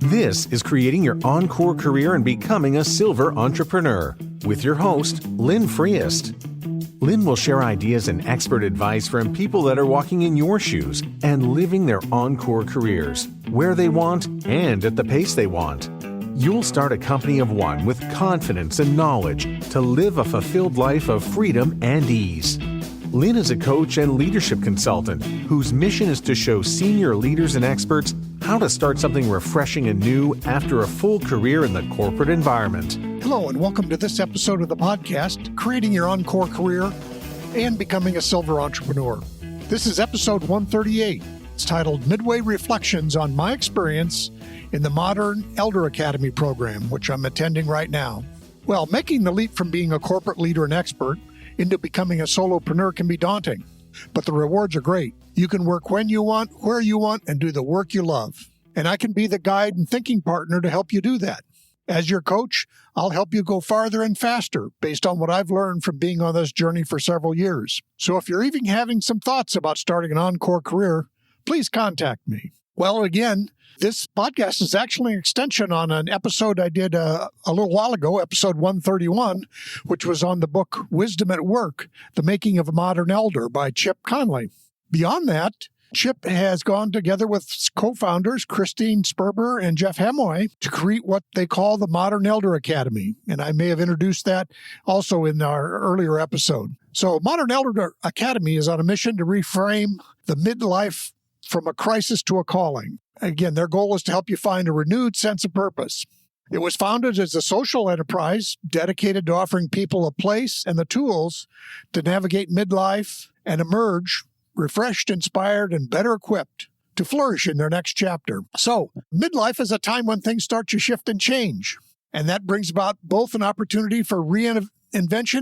This is Creating Your Encore Career and Becoming a Silver Entrepreneur with your host, Lynn Freest. Lynn will share ideas and expert advice from people that are walking in your shoes and living their encore careers, where they want and at the pace they want. You'll start a company of one with confidence and knowledge to live a fulfilled life of freedom and ease. Lynn is a coach and leadership consultant whose mission is to show senior leaders and experts how to start something refreshing and new after a full career in the corporate environment. Hello, and welcome to this episode of the podcast, Creating Your Encore Career and Becoming a Silver Entrepreneur. This is episode 138. It's titled Midway Reflections on My Experience in the Modern Elder Academy program, which I'm attending right now. Well, making the leap from being a corporate leader and expert into becoming a solopreneur can be daunting, but the rewards are great. You can work when you want, where you want, and do the work you love. And I can be the guide and thinking partner to help you do that. As your coach, I'll help you go farther and faster based on what I've learned from being on this journey for several years. So if you're even having some thoughts about starting an encore career, please contact me. Well, again, this podcast is actually an extension on an episode I did a little while ago, episode 131, which was on the book Wisdom at Work, The Making of a Modern Elder by Chip Conley. Beyond that, Chip has gone together with co-founders Christine Sperber and Jeff Hemway to create what they call the Modern Elder Academy. And I may have introduced that also in our earlier episode. So Modern Elder Academy is on a mission to reframe the midlife from a crisis to a calling. Again, their goal is to help you find a renewed sense of purpose. It was founded as a social enterprise dedicated to offering people a place and the tools to navigate midlife and emerge refreshed, inspired, and better equipped to flourish in their next chapter. So, midlife is a time when things start to shift and change, and that brings about both an opportunity for reinvention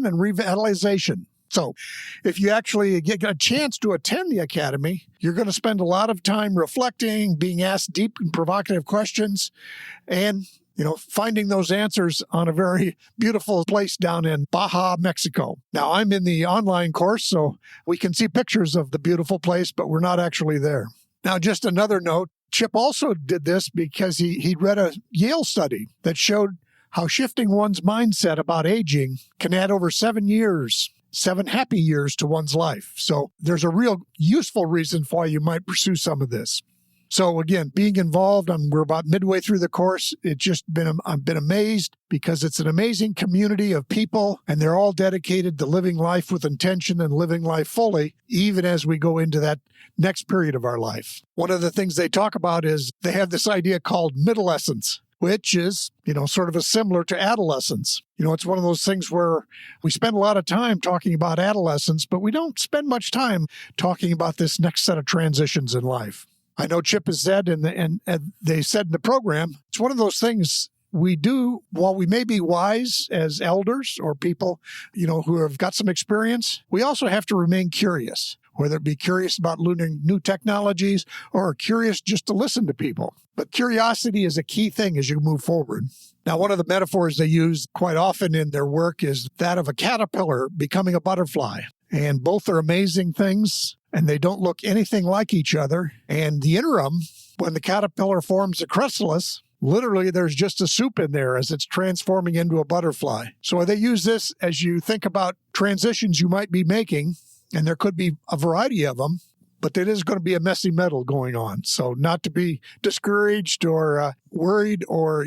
and revitalization. So, if you actually get a chance to attend the Academy, you're going to spend a lot of time reflecting, being asked deep and provocative questions, and finding those answers on a very beautiful place down in Baja, Mexico. Now, I'm in the online course, so we can see pictures of the beautiful place, but we're not actually there. Now, just another note, Chip also did this because he read a Yale study that showed how shifting one's mindset about aging can add over 7 happy years to one's life. So there's a real useful reason why you might pursue some of this. So again, being involved, we're about midway through the course. I've been amazed because it's an amazing community of people, and they're all dedicated to living life with intention and living life fully, even as we go into that next period of our life. One of the things they talk about is they have this idea called middlescence, which is, sort of similar to adolescence. It's one of those things where we spend a lot of time talking about adolescence, but we don't spend much time talking about this next set of transitions in life. I know Chip has said, and they said in the program, it's one of those things we do while we may be wise as elders or people, who have got some experience. We also have to remain curious, whether it be curious about learning new technologies or curious just to listen to people. But curiosity is a key thing as you move forward. Now, one of the metaphors they use quite often in their work is that of a caterpillar becoming a butterfly. And both are amazing things, and they don't look anything like each other. And the interim, when the caterpillar forms a chrysalis, literally there's just a soup in there as it's transforming into a butterfly. So they use this as you think about transitions you might be making, and there could be a variety of them, but it is going to be a messy middle going on. So not to be discouraged or worried or,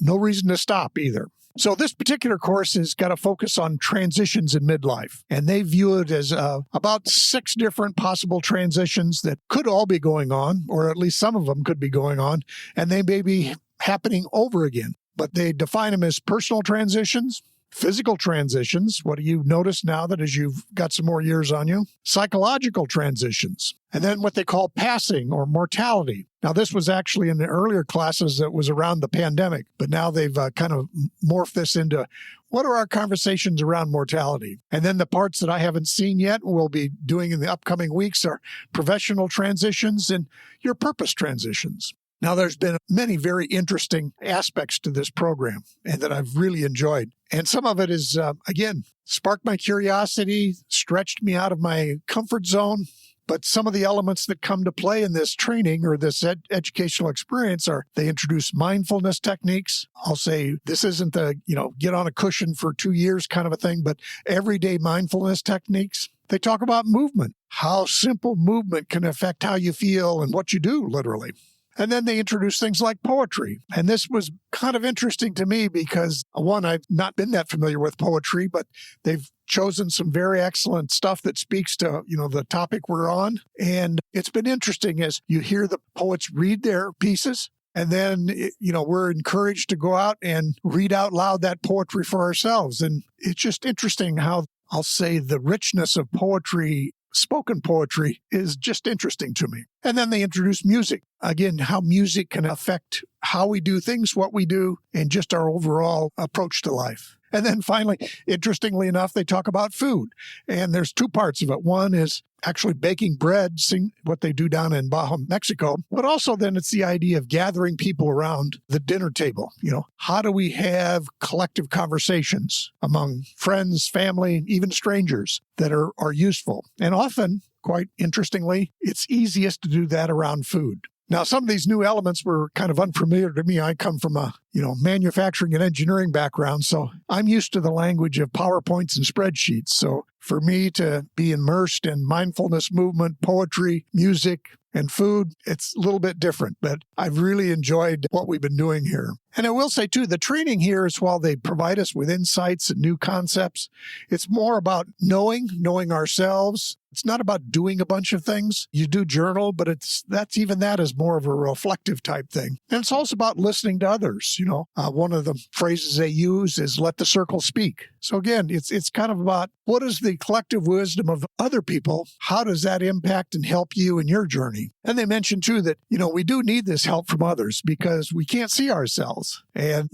no reason to stop either. So this particular course has got a focus on transitions in midlife, and they view it as about 6 different possible transitions that could all be going on, or at least some of them could be going on, and they may be happening over again. But they define them as personal transitions, physical transitions, what do you notice now that as you've got some more years on you, psychological transitions, and then what they call passing or mortality. Now, this was actually in the earlier classes that was around the pandemic, but now they've kind of morphed this into what are our conversations around mortality? And then the parts that I haven't seen yet, we'll be doing in the upcoming weeks are professional transitions and your purpose transitions. Now, there's been many very interesting aspects to this program and that I've really enjoyed. And some of it is, again, sparked my curiosity, stretched me out of my comfort zone, But some of the elements that come to play in this training or this educational experience are they introduce mindfulness techniques. I'll say this isn't the, get on a cushion for 2 years kind of a thing, but everyday mindfulness techniques. They talk about movement, how simple movement can affect how you feel and what you do, literally. And then they introduce things like poetry. And this was kind of interesting to me because, one, I've not been that familiar with poetry, but they've chosen some very excellent stuff that speaks to, the topic we're on. And it's been interesting as you hear the poets read their pieces. And then, we're encouraged to go out and read out loud that poetry for ourselves. And it's just interesting how, I'll say, the richness of poetry, spoken poetry, is just interesting to me. And then they introduce music. Again, how music can affect how we do things, what we do, and just our overall approach to life. And then finally, interestingly enough, they talk about food. And there's two parts of it. One is actually baking bread, seeing what they do down in Baja, Mexico. But also then it's the idea of gathering people around the dinner table. How do we have collective conversations among friends, family, even strangers that are useful? And often, quite interestingly, it's easiest to do that around food. Now, some of these new elements were kind of unfamiliar to me. I come from a, manufacturing and engineering background, so I'm used to the language of PowerPoints and spreadsheets. So for me to be immersed in mindfulness, movement, poetry, music, and food, it's a little bit different, but I've really enjoyed what we've been doing here. And I will say, too, the training here is while they provide us with insights and new concepts, it's more about knowing ourselves. It's not about doing a bunch of things. You do journal, but that is more of a reflective type thing. And it's also about listening to others. One of the phrases they use is let the circle speak. So again, it's kind of about what is the collective wisdom of other people? How does that impact and help you in your journey? And they mentioned too that, we do need this help from others because we can't see ourselves. And,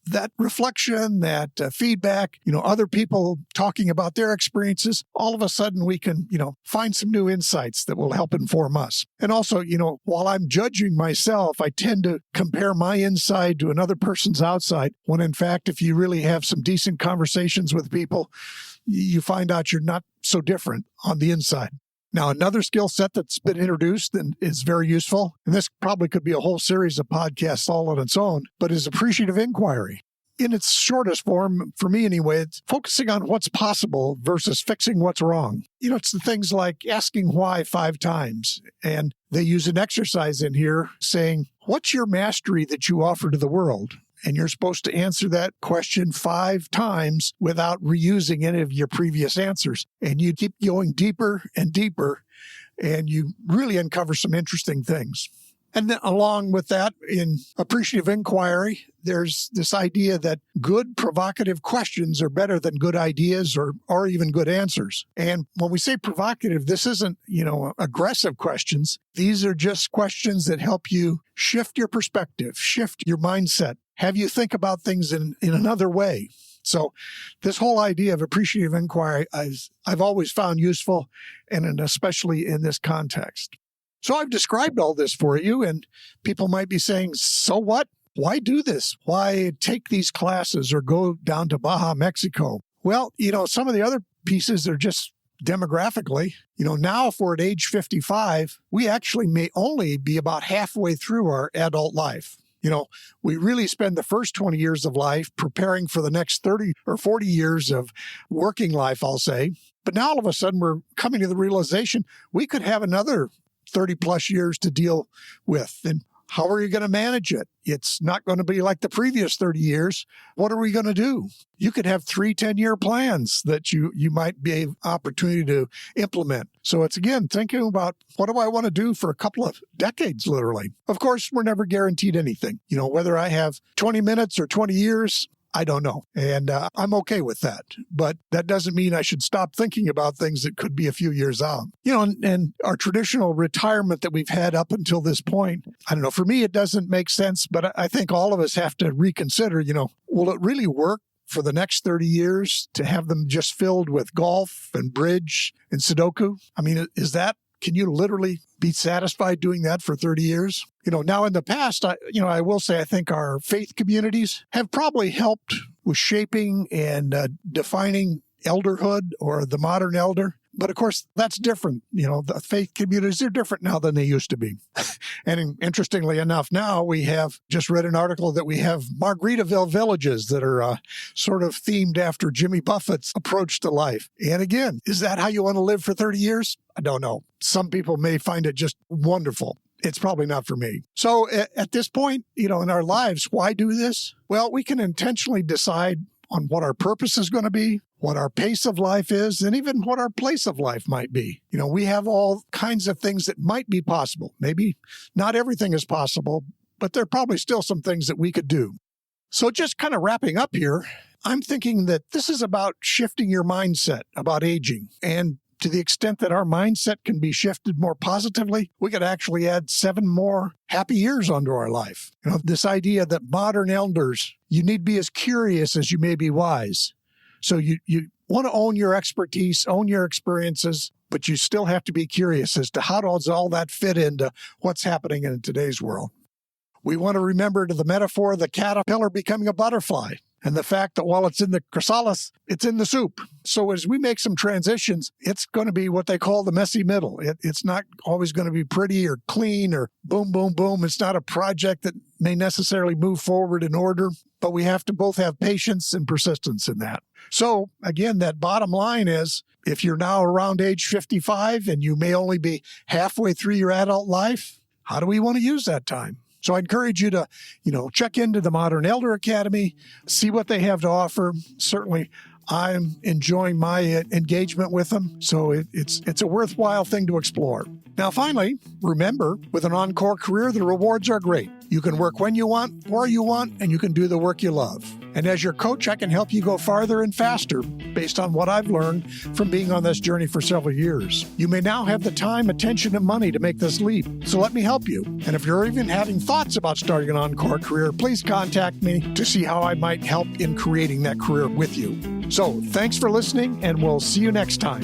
that reflection, that feedback, other people talking about their experiences, all of a sudden we can, find some new insights that will help inform us. And also, while I'm judging myself, I tend to compare my inside to another person's outside, when in fact, if you really have some decent conversations with people, you find out you're not so different on the inside. Now, another skill set that's been introduced and is very useful, and this probably could be a whole series of podcasts all on its own, but is appreciative inquiry. In its shortest form, for me anyway, it's focusing on what's possible versus fixing what's wrong. It's the things like asking why 5 times. And they use an exercise in here saying, what's your mastery that you offer to the world? And you're supposed to answer that question 5 times without reusing any of your previous answers. And you keep going deeper and deeper, and you really uncover some interesting things. And then along with that, in appreciative inquiry, there's this idea that good provocative questions are better than good ideas or even good answers. And when we say provocative, this isn't, aggressive questions. These are just questions that help you shift your perspective, shift your mindset, have you think about things in another way. So this whole idea of appreciative inquiry, I've always found useful, and especially in this context. So I've described all this for you, and people might be saying, so what? Why do this? Why take these classes or go down to Baja, Mexico? Well, some of the other pieces are just demographically. Now if we're at age 55, we actually may only be about halfway through our adult life. We really spend the first 20 years of life preparing for the next 30 or 40 years of working life, I'll say. But now all of a sudden we're coming to the realization we could have another 30 plus years to deal with. And how are you going to manage it? It's not going to be like the previous 30 years. What are we going to do? You could have 3 10-year plans that you might be an opportunity to implement. So it's, again, thinking about what do I want to do for a couple of decades, literally. Of course, we're never guaranteed anything. Whether I have 20 minutes or 20 years, I don't know. And I'm okay with that. But that doesn't mean I should stop thinking about things that could be a few years out. And our traditional retirement that we've had up until this point, I don't know, for me, it doesn't make sense. But I think all of us have to reconsider, will it really work for the next 30 years to have them just filled with golf and bridge and Sudoku? I mean, can you literally be satisfied doing that for 30 years? Now in the past, I will say I think our faith communities have probably helped with shaping and defining elderhood or the modern elder. But of course, that's different. The faith communities are different now than they used to be. And interestingly enough, now we have just read an article that we have Margaritaville villages that are sort of themed after Jimmy Buffett's approach to life. And again, is that how you want to live for 30 years? I don't know. Some people may find it just wonderful. It's probably not for me. So at this point, in our lives, why do this? Well, we can intentionally decide on what our purpose is going to be, what our pace of life is, and even what our place of life might be. We have all kinds of things that might be possible. Maybe not everything is possible, but there are probably still some things that we could do. So just kind of wrapping up here, I'm thinking that this is about shifting your mindset about aging. And to the extent that our mindset can be shifted more positively, we could actually add 7 more happy years onto our life. This idea that modern elders, you need to be as curious as you may be wise. So you want to own your expertise, own your experiences, but you still have to be curious as to how does all that fit into what's happening in today's world. We want to remember to the metaphor of the caterpillar becoming a butterfly, and the fact that while it's in the chrysalis, it's in the soup. So as we make some transitions, it's going to be what they call the messy middle. It's not always going to be pretty or clean or boom, boom, boom. It's not a project that may necessarily move forward in order, but we have to both have patience and persistence in that. So again, that bottom line is, if you're now around age 55 and you may only be halfway through your adult life, how do we want to use that time? So I encourage you to, check into the Modern Elder Academy, see what they have to offer. Certainly, I'm enjoying my engagement with them, so it's a worthwhile thing to explore. Now, finally, remember, with an Encore career, the rewards are great. You can work when you want, where you want, and you can do the work you love. And as your coach, I can help you go farther and faster based on what I've learned from being on this journey for several years. You may now have the time, attention, and money to make this leap. So let me help you. And if you're even having thoughts about starting an Encore career, please contact me to see how I might help in creating that career with you. So thanks for listening, and we'll see you next time.